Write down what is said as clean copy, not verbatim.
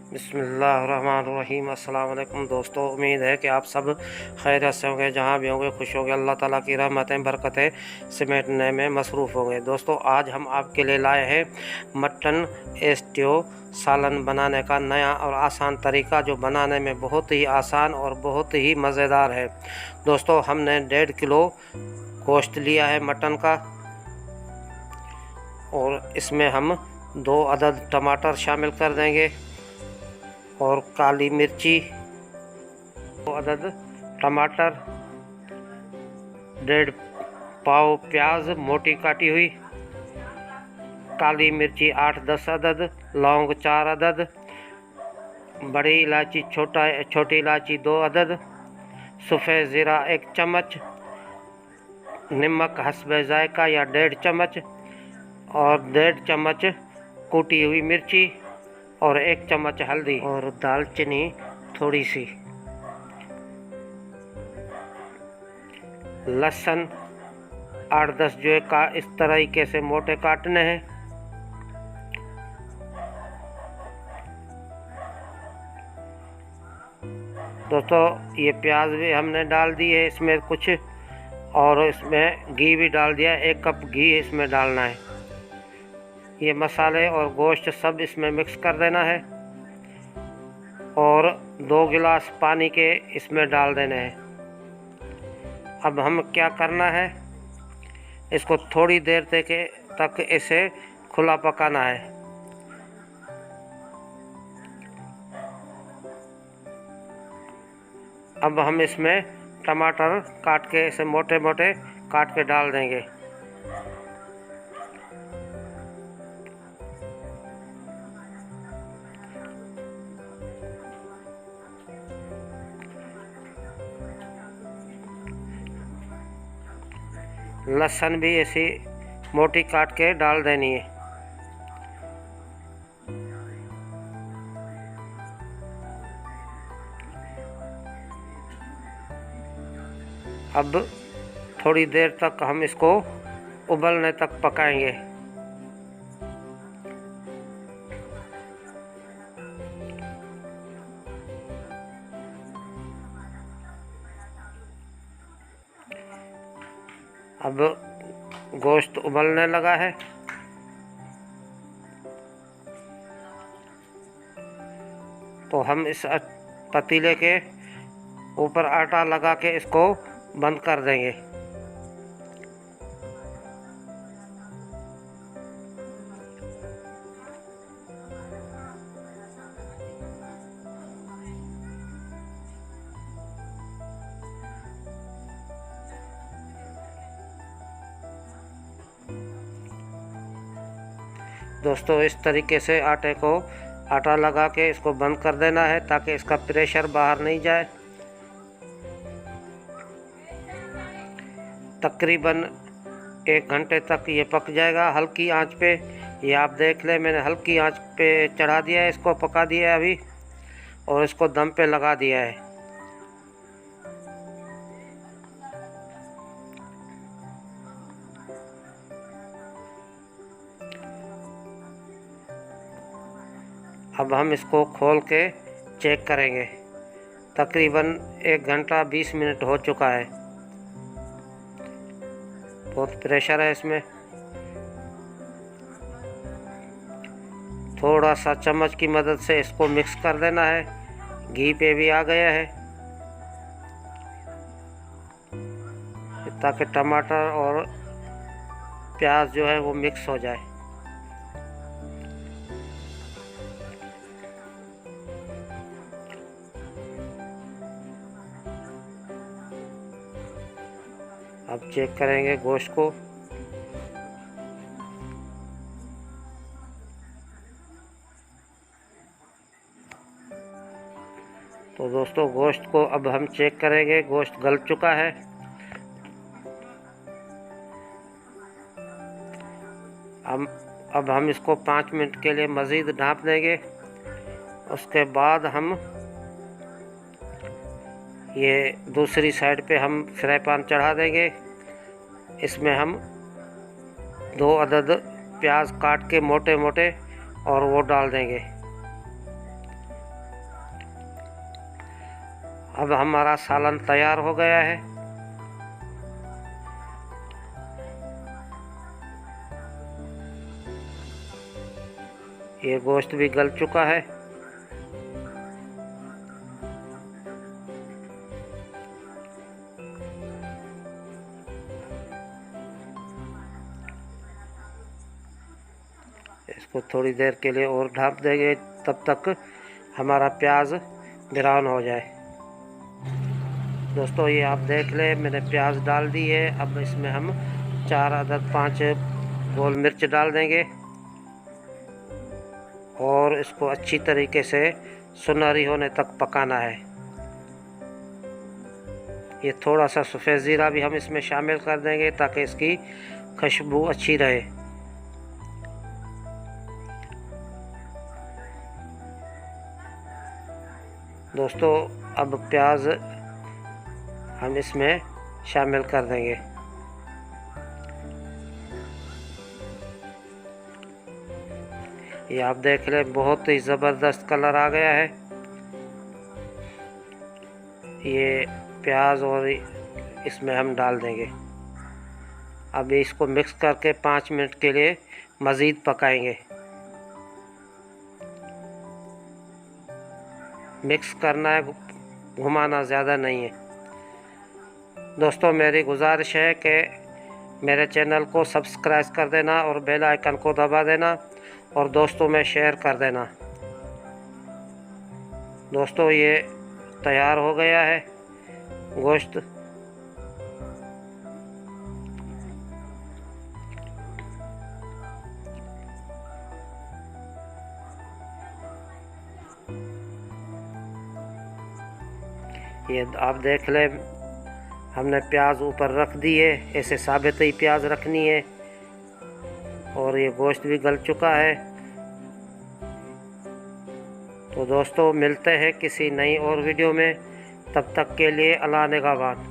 बिस्मिल्लाहिर्रहमानिर्रहीम। अस्सलाम वालेकुम दोस्तों, उम्मीद है कि आप सब खैरियत से होंगे, जहाँ भी होंगे खुश होंगे। अल्लाह ताला की रहमतें बरकतें समेटने में मसरूफ़ होंगे। दोस्तों, आज हम आपके लिए लाए हैं मटन स्ट्यू सालन बनाने का नया और आसान तरीका, जो बनाने में बहुत ही आसान और बहुत ही मज़ेदार है। दोस्तों, हमने 1.5 किलो गोश्त लिया है मटन का, और इसमें हम 2 अदद टमाटर शामिल कर देंगे और काली मिर्ची, 2 अदद टमाटर, 1.5 पाव प्याज मोटी काटी हुई, काली मिर्ची 8-10 अदद, लौंग 4 अदद, बड़ी इलायची छोटी इलायची 2 अदद, सफ़ेद ज़ीरा 1 चम्मच, नमक हस्बे जायका या 1.5 चम्मच, और 1.5 चम्मच कूटी हुई मिर्ची, और 1 चम्मच हल्दी, और दालचीनी थोड़ी सी। लहसुन 8-10 जो का इस तरीके से मोटे काटने हैं। दोस्तों, ये प्याज भी हमने डाल दी है इसमें कुछ, और इसमें घी भी डाल दिया, 1 कप घी इसमें डालना है। ये मसाले और गोश्त सब इसमें मिक्स कर देना है, और 2 गिलास पानी के इसमें डाल देने हैं। अब हम क्या करना है, इसको थोड़ी देर तक इसे खुला पकाना है। अब हम इसमें टमाटर काट के इसे मोटे मोटे काट के डाल देंगे। लहसुन भी ऐसी मोटी काट के डाल देनी है। अब थोड़ी देर तक हम इसको उबलने तक पकाएंगे। अब गोश्त उबलने लगा है, तो हम इस पतीले के ऊपर आटा लगा के इसको बंद कर देंगे। दोस्तों, इस तरीके से आटा लगा के इसको बंद कर देना है, ताकि इसका प्रेशर बाहर नहीं जाए। तकरीबन 1 घंटे तक ये पक जाएगा हल्की आंच पे। ये आप देख लें, मैंने हल्की आंच पे चढ़ा दिया है, इसको पका दिया है अभी, और इसको दम पे लगा दिया है। अब हम इसको खोल के चेक करेंगे। तकरीबन 1 घंटा 20 मिनट हो चुका है। बहुत प्रेशर है इसमें। थोड़ा सा चम्मच की मदद से इसको मिक्स कर देना है। घी पे भी आ गया है, ताकि टमाटर और प्याज जो है वो मिक्स हो जाए। अब चेक करेंगे गोश्त को। तो दोस्तों, गोश्त को अब हम चेक करेंगे, गोश्त गल चुका है। अब हम इसको 5 मिनट के लिए मज़ीद ढाँप देंगे। उसके बाद हम ये दूसरी साइड पे हम फ्राई पैन चढ़ा देंगे। इसमें हम 2 अदद प्याज काट के मोटे मोटे, और वो डाल देंगे। अब हमारा सालन तैयार हो गया है। ये गोश्त भी गल चुका है। इसको थोड़ी देर के लिए और ढक देंगे, तब तक हमारा प्याज ब्राउन हो जाए। दोस्तों ये आप देख लें, मैंने प्याज डाल दी है। अब इसमें हम 5 गोल मिर्च डाल देंगे और इसको अच्छी तरीके से सुनहरी होने तक पकाना है। ये थोड़ा सा सफ़ेद ज़ीरा भी हम इसमें शामिल कर देंगे ताकि इसकी खुशबू अच्छी रहे। दोस्तों अब प्याज हम इसमें शामिल कर देंगे। ये आप देख लें, बहुत ही ज़बरदस्त कलर आ गया है। ये प्याज और इसमें हम डाल देंगे। अब इसको मिक्स करके 5 मिनट के लिए मज़ीद पकाएंगे। मिक्स करना है, घुमाना ज़्यादा नहीं है। दोस्तों मेरी गुजारिश है कि मेरे चैनल को सब्सक्राइब कर देना और बेल आइकन को दबा देना और दोस्तों में शेयर कर देना। दोस्तों ये तैयार हो गया है गोश्त। ये आप देख लें, हमने प्याज ऊपर रख दिए, ऐसे साबित ही प्याज रखनी है। और ये गोश्त भी गल चुका है। तो दोस्तों मिलते हैं किसी नई और वीडियो में, तब तक के लिए अल्लाह निगहबान।